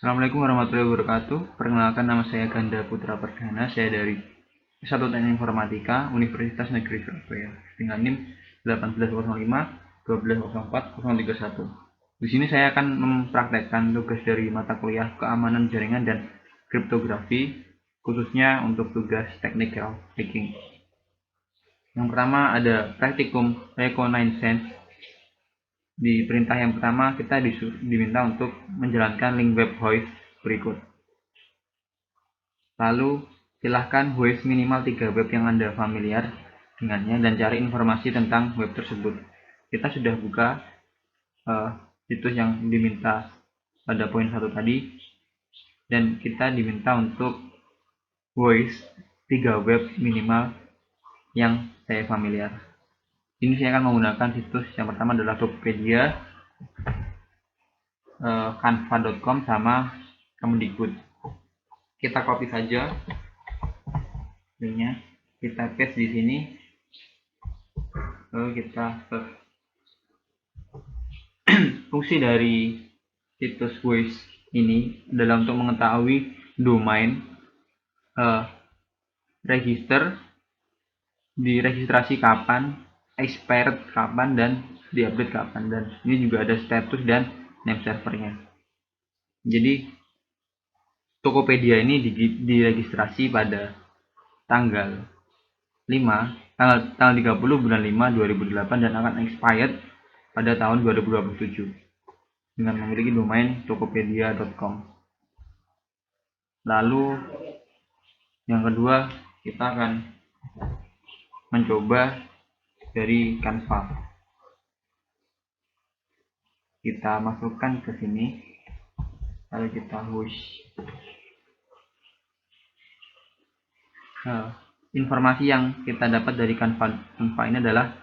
Assalamualaikum warahmatullahi wabarakatuh. Perkenalkan, nama saya Ganda Putra Perdana. Saya dari S1 Teknik Informatika Universitas Negeri Surabaya dengan NIM 1805 1204 031. Di sini saya akan mempraktekkan tugas dari mata kuliah keamanan jaringan dan kriptografi, khususnya untuk tugas technical hacking. Yang pertama ada praktikum reconnaissance. Di perintah yang pertama kita diminta untuk menjalankan link web hoist berikut. Lalu silahkan hoist minimal 3 web yang Anda familiar dengannya dan cari informasi tentang web tersebut. Kita sudah buka situs yang diminta pada poin 1 tadi, dan kita diminta untuk hoist 3 web minimal yang saya familiar. Ini saya akan menggunakan situs yang pertama adalah Tokopedia, canva.com, sama Kemendikbud. Kita copy saja linknya, kita paste di sini, lalu kita search. Fungsi dari situs Voice ini adalah untuk mengetahui domain, register, diregistrasi kapan, expired kapan, dan diupdate kapan. Dan ini juga ada status dan name servernya. Jadi Tokopedia ini diregistrasi pada tanggal 30 bulan 5 2008 dan akan expired pada tahun 2027 dengan memiliki domain tokopedia.com. Lalu yang kedua, kita akan mencoba dari Canva. Kita masukkan ke sini, lalu kita host. Informasi yang kita dapat dari Canva ini adalah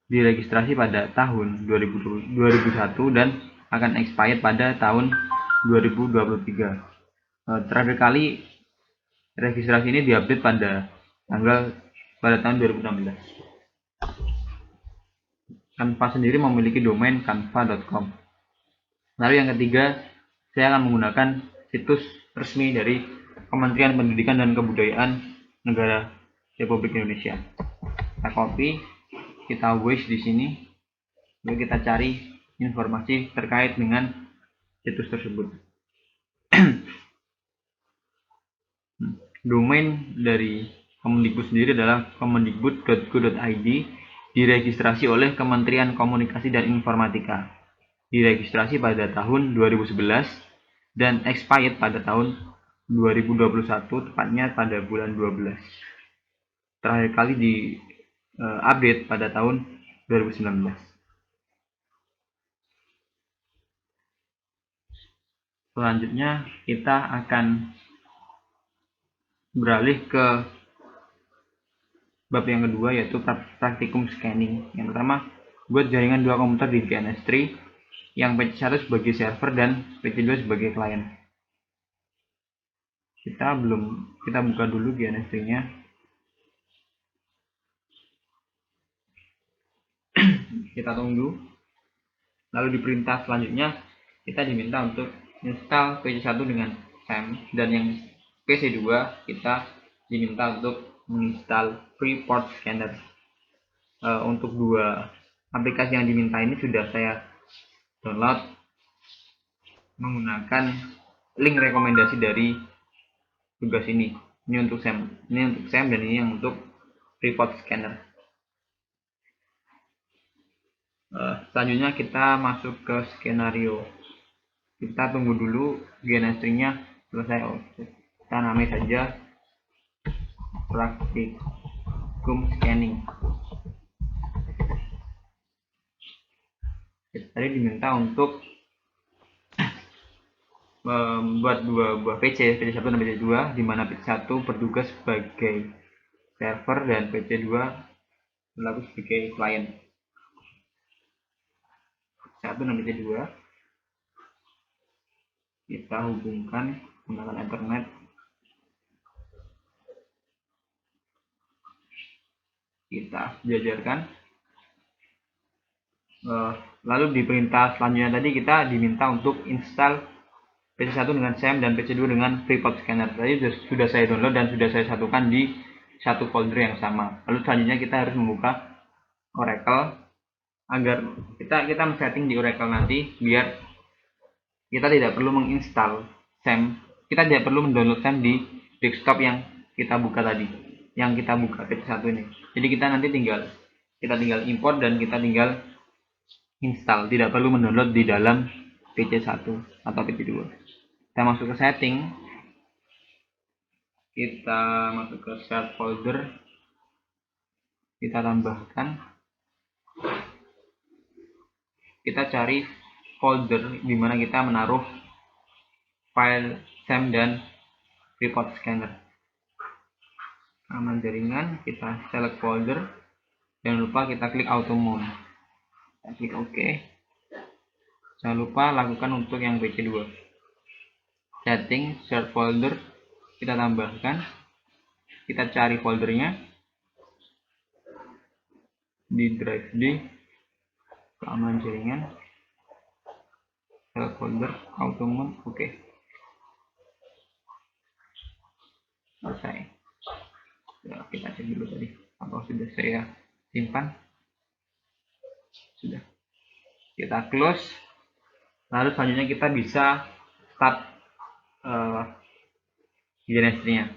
diregistrasi pada tahun 2001 dan akan expired pada tahun 2023. Terakhir kali registrasi ini diupdate pada tahun 2016. Canva sendiri memiliki domain canva.com. Lalu yang ketiga, saya akan menggunakan situs resmi dari Kementerian Pendidikan dan Kebudayaan Negara Republik Indonesia. Kita copy, kita paste di sini, lalu kita cari informasi terkait dengan situs tersebut. Domain dari Kemendikbud sendiri adalah kemendikbud.go.id, diregistrasi oleh Kementerian Komunikasi dan Informatika, diregistrasi pada tahun 2011 dan expired pada tahun 2021, tepatnya pada bulan 12. Terakhir kali di update pada tahun 2019. Selanjutnya kita akan beralih ke bab yang kedua, yaitu praktikum scanning. Yang pertama, buat jaringan 2 komputer di GNS3 yang PC1 sebagai server dan PC2 sebagai klien. Kita buka dulu GNS3-nya. Kita tunggu. Lalu di perintah selanjutnya kita diminta untuk install PC1 dengan SAM, dan yang PC2 kita diminta untuk menginstal Freeport Scanner. Untuk dua aplikasi yang diminta ini sudah saya download menggunakan link rekomendasi dari tugas ini. Ini untuk SAM, dan ini yang untuk Freeport Scanner. Selanjutnya kita masuk ke skenario. Kita tunggu dulu GNS-nya selesai. Kita namai saja praktikum scanning. Kita tadi diminta untuk membuat dua buah PC1 dan PC2, di mana PC1 bertugas sebagai server dan PC2 berlaku sebagai klien. PC1 dan PC2 kita hubungkan menggunakan internet. Kita jajarkan. Lalu di perintah selanjutnya tadi kita diminta untuk install PC1 dengan SAM dan PC2 dengan Freeport Scanner. Tadi sudah saya download dan sudah saya satukan di satu folder yang sama. Lalu selanjutnya kita harus membuka Oracle agar kita men-setting di Oracle nanti biar kita tidak perlu menginstal SAM. Kita tidak perlu mendownload SAM di desktop yang kita buka tadi, yang kita buka PC1 ini. Jadi kita nanti tinggal import dan kita tinggal install, tidak perlu mendownload di dalam PC1 atau PC2. Kita masuk ke setting, kita masuk ke share folder, kita tambahkan, kita cari folder di mana kita menaruh file SAM dan Freeport Scanner. Aman jaringan, kita select folder, jangan lupa kita klik auto mount, kita klik OK. Jangan lupa lakukan untuk yang PC2. Setting, share folder, kita tambahkan, kita cari foldernya di drive D, keamanan jaringan, share folder, auto mount, oke. Selesai. Ya, kita cek dulu tadi apa sudah saya simpan. Sudah. Kita close. Lalu selanjutnya kita bisa start history-nya.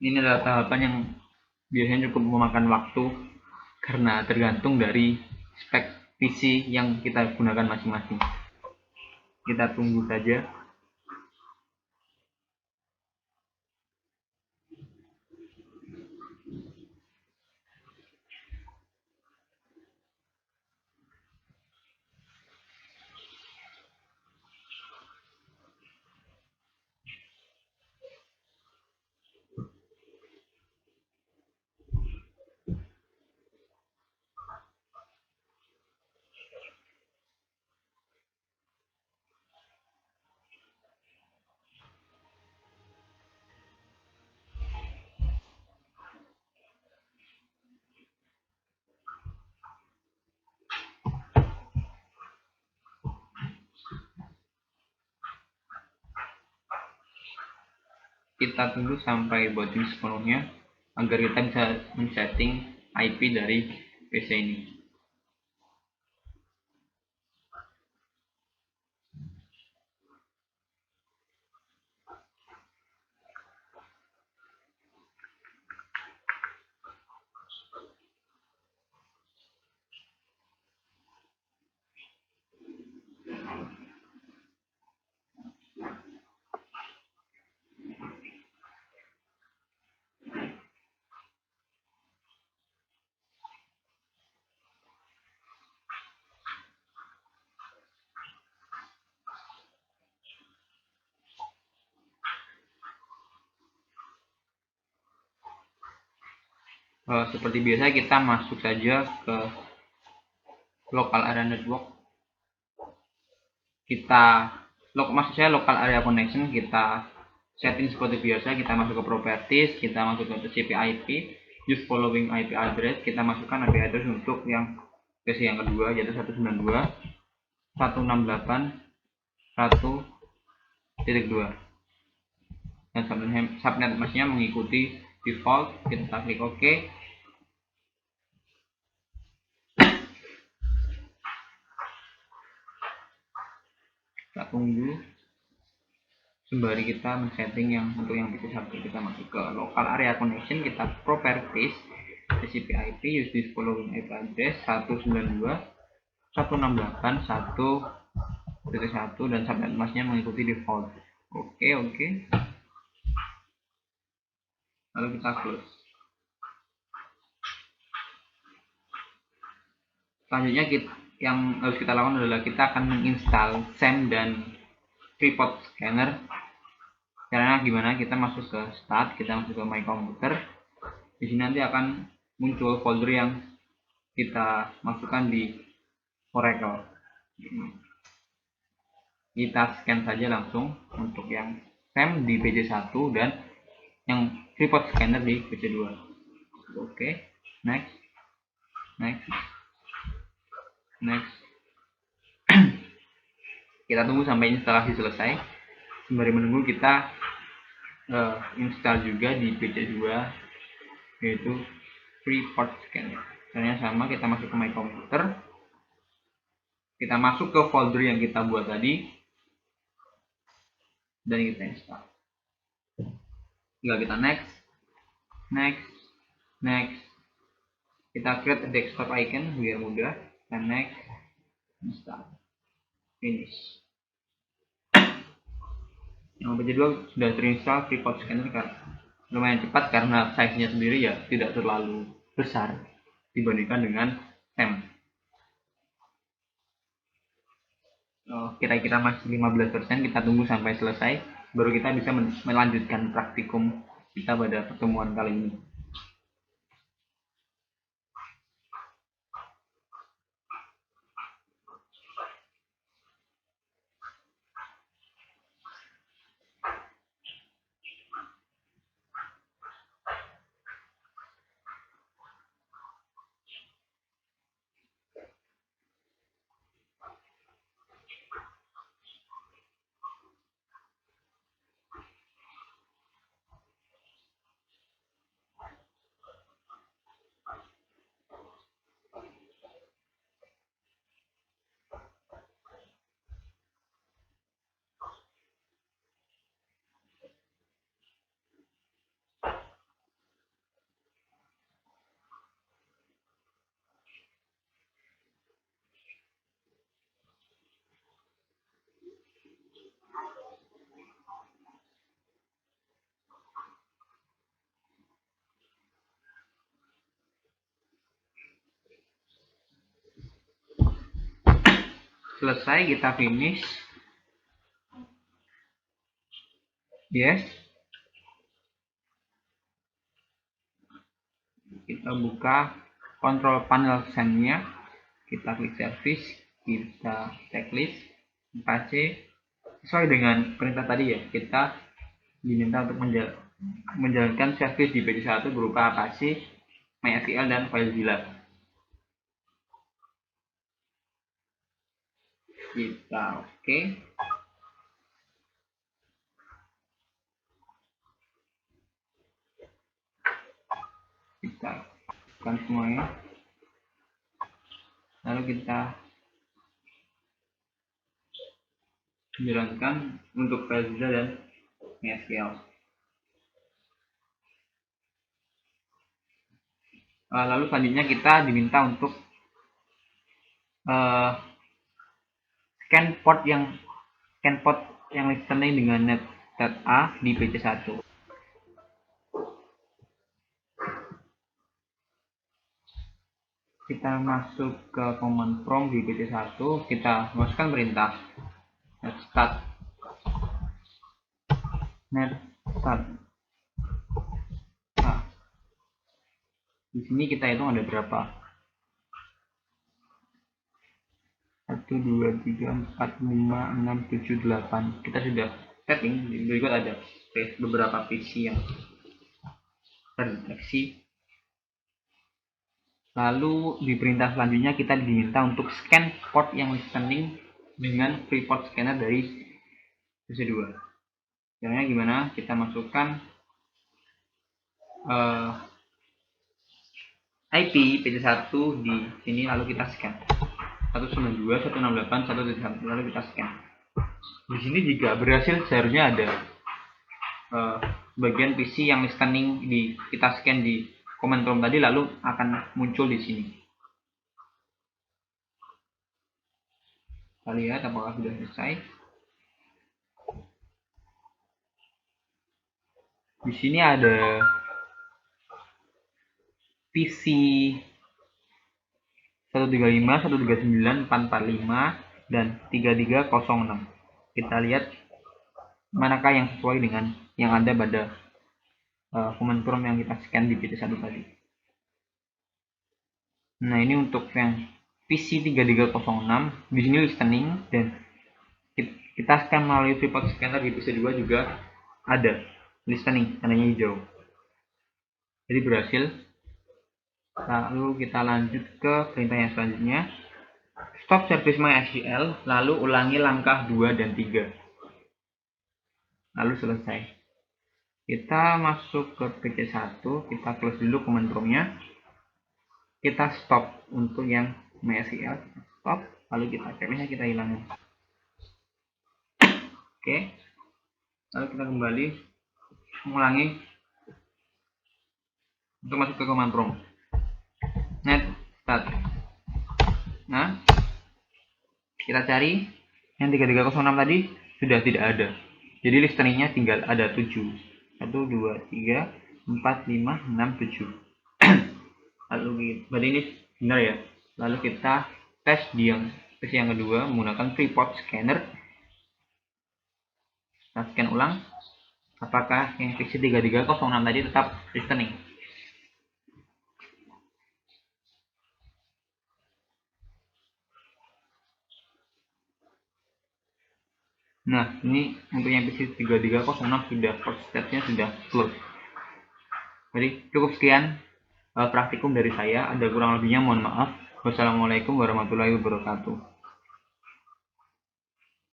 Ini adalah tahapan yang biasanya cukup memakan waktu karena tergantung dari spek PC yang kita gunakan masing-masing. Kita tunggu saja. Kita tunggu sampai booting sepenuhnya agar kita bisa men-setting IP dari PC ini. Seperti biasa kita masuk saja ke local area network. Maksud saya local area connection, kita setting seperti biasa. Kita masuk ke properties, kita masuk ke TCP IP, use following IP address. Kita masukkan IP address untuk yang versi yang kedua, yaitu 192.168.1.2 dan subnet masknya mengikuti default. Kita klik OK. Kita tunggu sembari kita men-setting yang untuk yang PC1. Kita masuk ke local area connection, kita properties TCP IP, use this following IP address 192.168.1.1 dan subnet masknya mengikuti default. Oke. Lalu kita close. Selanjutnya yang harus kita lakukan adalah kita akan menginstal SAM dan Freeport Scanner. Caranya gimana? Kita masuk ke Start, kita masuk ke My Computer. Di sini nanti akan muncul folder yang kita masukkan di Oracle. Kita scan saja langsung untuk yang SAM di PC1 dan yang Freeport Scanner di PC2. Oke, next. Kita tunggu sampai instalasi selesai. Sembari menunggu kita install juga di PC2, yaitu FreePort Scanner. Caranya sama, kita masuk ke My Computer, kita masuk ke folder yang kita buat tadi, dan kita install. Tinggal kita next, kita create a desktop icon biar mudah, dan next, install, finish. Yang PC2 sudah terinstall FreePort Scanner, lumayan cepat karena size-nya sendiri ya tidak terlalu besar dibandingkan dengan SAM. Kira-kira masih 15%, kita tunggu sampai selesai baru kita bisa melanjutkan praktikum kita pada pertemuan kali ini. Selesai, kita finish. Yes. Kita buka control panel SAM-nya, kita klik service, kita checklist Apache sesuai dengan perintah tadi ya. Kita diminta untuk menjalankan service di PC1 berupa Apache, MySQL, dan FileZilla. Kita oke. Kita bukan semuanya, lalu kita jalankan untuk FileZilla dan MySQL. Lalu selanjutnya kita diminta untuk scan port yang listening dengan net.a di PC1. Kita masuk ke command prompt di PC1, kita masukkan perintah net_start. Di sini kita hitung ada berapa? 1, 2, 3, 4, 5, 6, 7, 8. Kita sudah setting. Berikut ada beberapa PC yang terdeteksi. Lalu di perintah selanjutnya kita diminta untuk scan port yang listening dengan FreePort Scanner dari PC2. Caranya gimana? Kita masukkan IP PC1 di sini, lalu kita scan 192, 168, 171, lalu kita scan. Di sini jika berhasil seharusnya ada bagian PC yang listening kita scan di command prompt tadi, lalu akan muncul di sini. Kita lihat apakah sudah selesai. Di sini ada PC 135, 139, 445, dan 3306. Kita lihat manakah yang sesuai dengan yang ada pada command prompt yang kita scan di PC1 tadi. Nah, ini untuk yang PC 3306, di sini listening, dan kita scan melalui FreePort Scanner di PC2 juga ada listening, tandanya hijau. Jadi berhasil. Lalu kita lanjut ke perintah yang selanjutnya. Stop service MySQL, lalu ulangi langkah 2 dan 3. Lalu selesai. Kita masuk ke PC1, kita close dulu command prompt-nya. Kita stop untuk yang MySQL, stop, lalu kita file-nya kita hilangin. Oke. Lalu kita kembali mengulangi untuk masuk ke command prompt. Net start. Nah, kita cari yang 3306 tadi sudah tidak ada. Jadi listeningnya tinggal ada 7. 1, 2, 3, 4, 5, 6, 7. Lalu berarti ini benar ya. Lalu kita tes yang kedua menggunakan Freeport Scanner. Kita scan ulang. Apakah yang fiksi 3306 tadi tetap listening? Nah, ini untuk yang PC 3306 sudah first step-nya sudah close. Jadi cukup sekian praktikum dari saya. Ada kurang lebihnya mohon maaf. Wassalamualaikum warahmatullahi wabarakatuh.